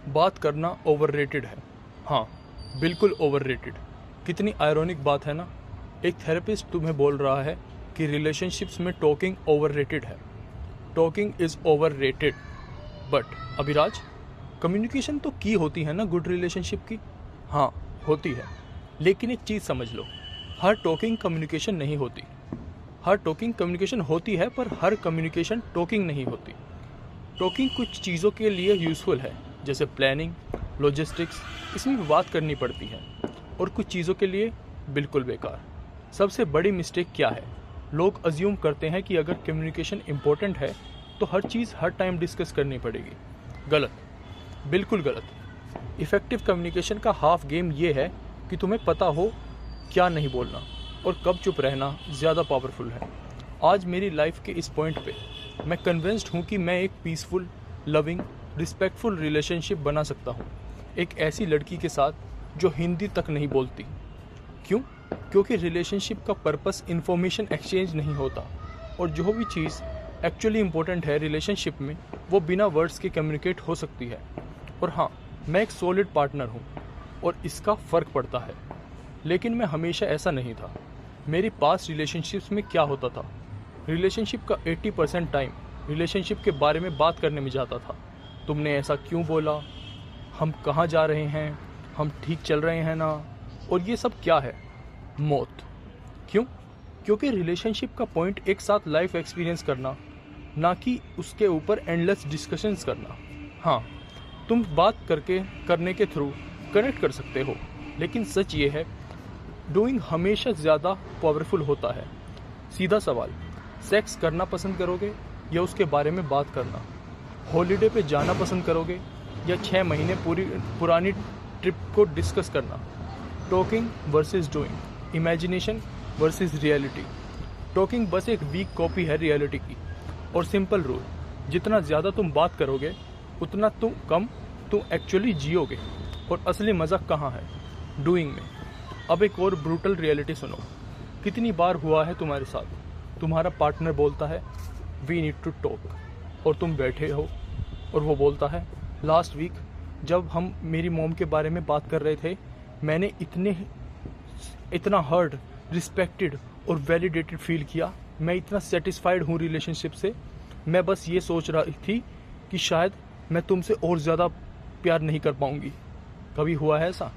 बात करना ओवररेटेड है। हाँ, बिल्कुल ओवररेटेड। कितनी आयरॉनिक बात है ना। एक थेरेपिस्ट तुम्हें बोल रहा है कि रिलेशनशिप्स में टॉकिंग ओवररेटेड है। Talking is overrated. But Abhiraj, communication तो की होती है ना गुड रिलेशनशिप की। हाँ, होती है। लेकिन एक चीज़ समझ लो, हर टॉकिंग कम्युनिकेशन नहीं होती। हर टॉकिंग कम्युनिकेशन होती है, पर हर कम्युनिकेशन टॉकिंग नहीं होती। टॉकिंग कुछ चीज़ों के लिए यूज़फुल है, जैसे प्लानिंग, लॉजिस्टिक्स, इसमें भी बात करनी पड़ती है। और कुछ चीज़ों के लिए बिल्कुल बेकार। सबसे बड़ी मिस्टेक क्या है? लोग अज्यूम करते हैं कि अगर कम्युनिकेशन इम्पोर्टेंट है तो हर चीज़ हर टाइम डिस्कस करनी पड़ेगी। गलत, बिल्कुल गलत। इफ़ेक्टिव कम्युनिकेशन का हाफ गेम ये है कि तुम्हें पता हो क्या नहीं बोलना और कब चुप रहना ज़्यादा पावरफुल है। आज मेरी लाइफ के इस पॉइंट पे मैं कन्विंस्ड हूँ कि मैं एक पीसफुल, लविंग, रिस्पेक्टफुल रिलेशनशिप बना सकता हूँ एक ऐसी लड़की के साथ जो हिंदी तक नहीं बोलती। क्यों? क्योंकि रिलेशनशिप का पर्पस इन्फॉर्मेशन एक्सचेंज नहीं होता, और जो भी चीज़ एक्चुअली इम्पोर्टेंट है रिलेशनशिप में वो बिना वर्ड्स के कम्युनिकेट हो सकती है। और हाँ, मैं एक सॉलिड पार्टनर हूँ और इसका फ़र्क पड़ता है। लेकिन मैं हमेशा ऐसा नहीं था। मेरी पास्ट रिलेशनशिप्स में क्या होता था, रिलेशनशिप का 80% टाइम रिलेशनशिप के बारे में बात करने में जाता था। तुमने ऐसा क्यों बोला, हम कहाँ जा रहे हैं, हम ठीक चल रहे हैं ना, और ये सब क्या है, मौत। क्यों? क्योंकि रिलेशनशिप का पॉइंट एक साथ लाइफ एक्सपीरियंस करना, ना कि उसके ऊपर एंडलेस डिस्कशंस करना। हाँ, तुम बात करने के थ्रू कनेक्ट कर सकते हो, लेकिन सच ये है डूइंग हमेशा ज़्यादा पावरफुल होता है। सीधा सवाल, सेक्स करना पसंद करोगे या उसके बारे में बात करना? हॉलीडे पे जाना पसंद करोगे या 6 महीने पुरानी ट्रिप को डिस्कस करना? Talking versus doing, imagination versus reality. Talking बस एक वीक कॉपी है रियलिटी की। और सिंपल रूल, जितना ज़्यादा तुम बात करोगे उतना तुम एक्चुअली जियोगे। और असली मज़ा कहाँ है? डूइंग में। अब एक और ब्रूटल रियलिटी सुनो। कितनी बार हुआ है तुम्हारे साथ, तुम्हारा पार्टनर बोलता है वी नीड टू टॉक, और तुम बैठे हो और वो बोलता है लास्ट वीक जब हम मेरी मॉम के बारे में बात कर रहे थे मैंने इतना हर्ट, रिस्पेक्टेड और वैलिडेटेड फील किया, मैं इतना सेटिस्फाइड हूँ रिलेशनशिप से, मैं बस ये सोच रही थी कि शायद मैं तुमसे और ज़्यादा प्यार नहीं कर पाऊँगी। कभी हुआ है ऐसा?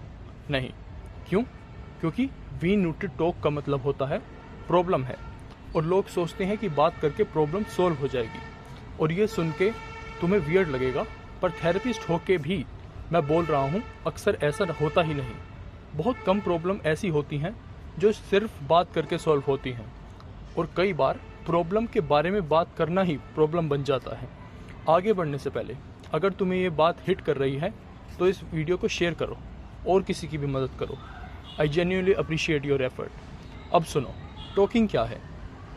नहीं। क्यों? क्योंकि वी नीड टू टॉक का मतलब होता है प्रॉब्लम है, और लोग सोचते हैं कि बात करके प्रॉब्लम सॉल्व हो जाएगी। और ये सुन के तुम्हें वियर्ड लगेगा, पर थेरेपिस्ट होके भी मैं बोल रहा हूँ अक्सर ऐसा होता ही नहीं। बहुत कम प्रॉब्लम ऐसी होती हैं जो सिर्फ बात करके सॉल्व होती हैं, और कई बार प्रॉब्लम के बारे में बात करना ही प्रॉब्लम बन जाता है। आगे बढ़ने से पहले अगर तुम्हें ये बात हिट कर रही है तो इस वीडियो को शेयर करो और किसी की भी मदद करो। I genuinely appreciate your effort. अब सुनो, टॉकिंग क्या है?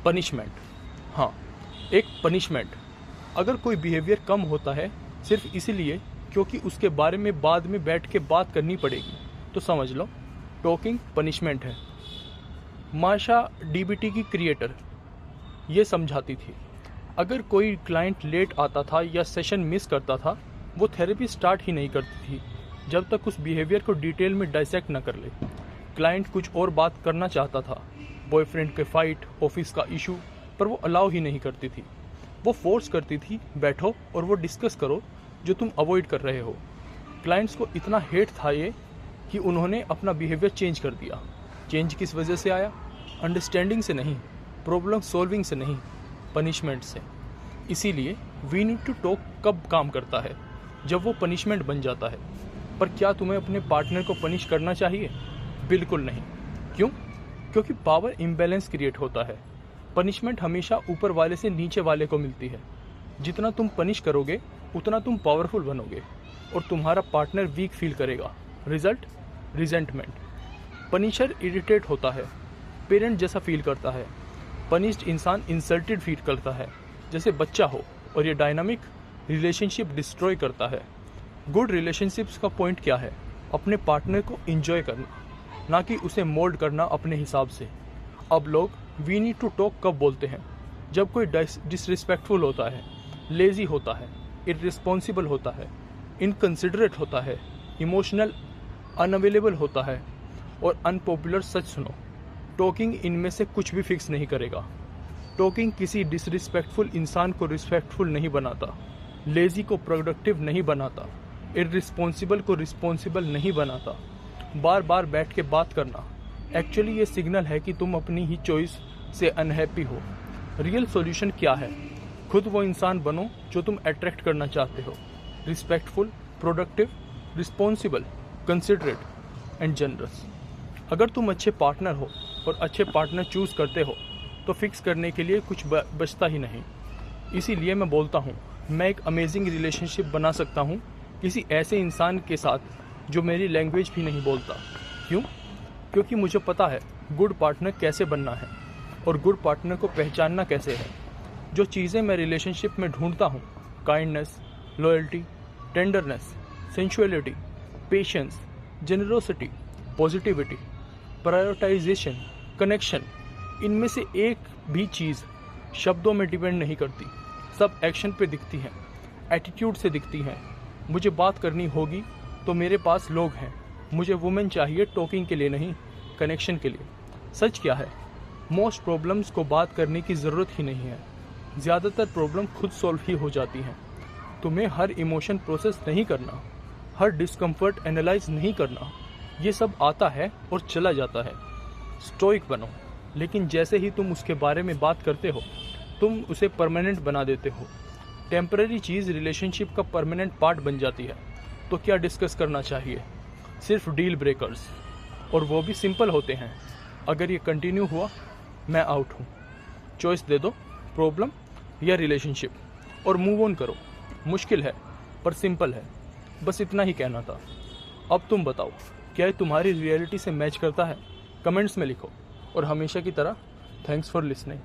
पनिशमेंट। हाँ, एक पनिशमेंट। अगर कोई बिहेवियर कम होता है सिर्फ इसीलिए क्योंकि उसके बारे में बाद में बैठ के बात करनी पड़ेगी, तो समझ लो टॉकिंग पनिशमेंट है। माशा डीबीटी की क्रिएटर ये समझाती थी, अगर कोई क्लाइंट लेट आता था या सेशन मिस करता था, वो थेरेपी स्टार्ट ही नहीं करती थी जब तक उस बिहेवियर को डिटेल में डाइसेक्ट न कर ले। क्लाइंट कुछ और बात करना चाहता था, बॉयफ्रेंड के फाइट, ऑफिस का इशू, पर वो अलाउ ही नहीं करती थी। वो फोर्स करती थी बैठो और वो डिस्कस करो जो तुम अवॉइड कर रहे हो। क्लाइंट्स को इतना हेट था ये कि उन्होंने अपना बिहेवियर चेंज कर दिया। चेंज किस वजह से आया? अंडरस्टैंडिंग से नहीं, प्रॉब्लम सॉल्विंग से नहीं, पनिशमेंट से। इसीलिए वी नीड टू टॉक कब काम करता है? जब वो पनिशमेंट बन जाता है। पर क्या तुम्हें अपने पार्टनर को पनिश करना चाहिए? बिल्कुल नहीं। क्यों? क्योंकि पावर इम्बैलेंस क्रिएट होता है। पनिशमेंट हमेशा ऊपर वाले से नीचे वाले को मिलती है। जितना तुम पनिश करोगे उतना तुम पावरफुल बनोगे और तुम्हारा पार्टनर वीक फील करेगा। रिजल्ट? रिजेंटमेंट। पनिशर इरिटेट होता है, पेरेंट जैसा फील करता है। पनिश्ड इंसान इंसल्टेड फील करता है, जैसे बच्चा हो, और ये डायनामिक रिलेशनशिप डिस्ट्रॉय करता है। गुड रिलेशनशिप्स का पॉइंट क्या है? अपने पार्टनर को एंजॉय करना, ना कि उसे मोल्ड करना अपने हिसाब से। अब लोग वी नीड टू टॉक कब बोलते हैं? जब कोई डिसरिस्पेक्टफुल होता है, लेजी होता है, इररिस्पॉन्सिबल होता है, इनकंसिडरेट होता है, इमोशनल अनअवेलेबल होता है और अनपॉपुलर। सच सुनो, टॉकिंग इनमें से कुछ भी फिक्स नहीं करेगा। टॉकिंग किसी डिसरिस्पेक्टफुल इंसान को रिस्पेक्टफुल नहीं बनाता, लेजी को प्रोडक्टिव नहीं बनाता, इररिस्पॉन्सिबल को रिस्पॉन्सिबल नहीं बनाता। बार बार बैठ के बात करना एक्चुअली ये सिग्नल है कि तुम अपनी ही चॉइस से अनहैप्पी हो। रियल सॉल्यूशन क्या है? खुद वो इंसान बनो जो तुम अट्रैक्ट करना चाहते हो। Respectful, productive, responsible, considerate and generous. अगर तुम अच्छे पार्टनर हो और अच्छे पार्टनर चूज करते हो तो फिक्स करने के लिए कुछ बचता ही नहीं। इसीलिए मैं बोलता हूँ, मैं एक अमेजिंग रिलेशनशिप बना सकता हूँ किसी ऐसे इंसान के साथ जो मेरी लैंग्वेज भी नहीं बोलता। क्यों? क्योंकि मुझे पता है गुड पार्टनर कैसे बनना है और गुड पार्टनर को पहचानना कैसे है। जो चीज़ें मैं रिलेशनशिप में ढूंढता हूँ, kindness, loyalty, tenderness, sensuality, patience, generosity, positivity, prioritisation, connection, इनमें से एक भी चीज़ शब्दों में डिपेंड नहीं करती। सब एक्शन पे दिखती हैं, एटीट्यूड से दिखती हैं। मुझे बात करनी होगी तो मेरे पास लोग हैं। मुझे वुमेन चाहिए टॉकिंग के लिए नहीं, कनेक्शन के लिए। सच क्या है? मोस्ट प्रॉब्लम्स को बात करने की ज़रूरत ही नहीं है। ज़्यादातर प्रॉब्लम खुद सॉल्व ही हो जाती हैं। तुम्हें हर इमोशन प्रोसेस नहीं करना, हर डिस्कम्फर्ट एनालाइज नहीं करना। ये सब आता है और चला जाता है। स्टोइक बनो, लेकिन जैसे ही तुम उसके बारे में बात करते हो तुम उसे परमानेंट बना देते हो। टेम्पररी चीज़ रिलेशनशिप का परमानेंट पार्ट बन जाती है। तो क्या डिस्कस करना चाहिए? सिर्फ डील ब्रेकर्स, और वो भी सिंपल होते हैं। अगर ये कंटिन्यू हुआ, मैं आउट हूँ। चॉइस दे दो, प्रॉब्लम या रिलेशनशिप, और मूव ऑन करो। मुश्किल है पर सिंपल है। बस इतना ही कहना था। अब तुम बताओ, क्या ये तुम्हारी रियलिटी से मैच करता है? कमेंट्स में लिखो। और हमेशा की तरह थैंक्स फॉर लिसनिंग।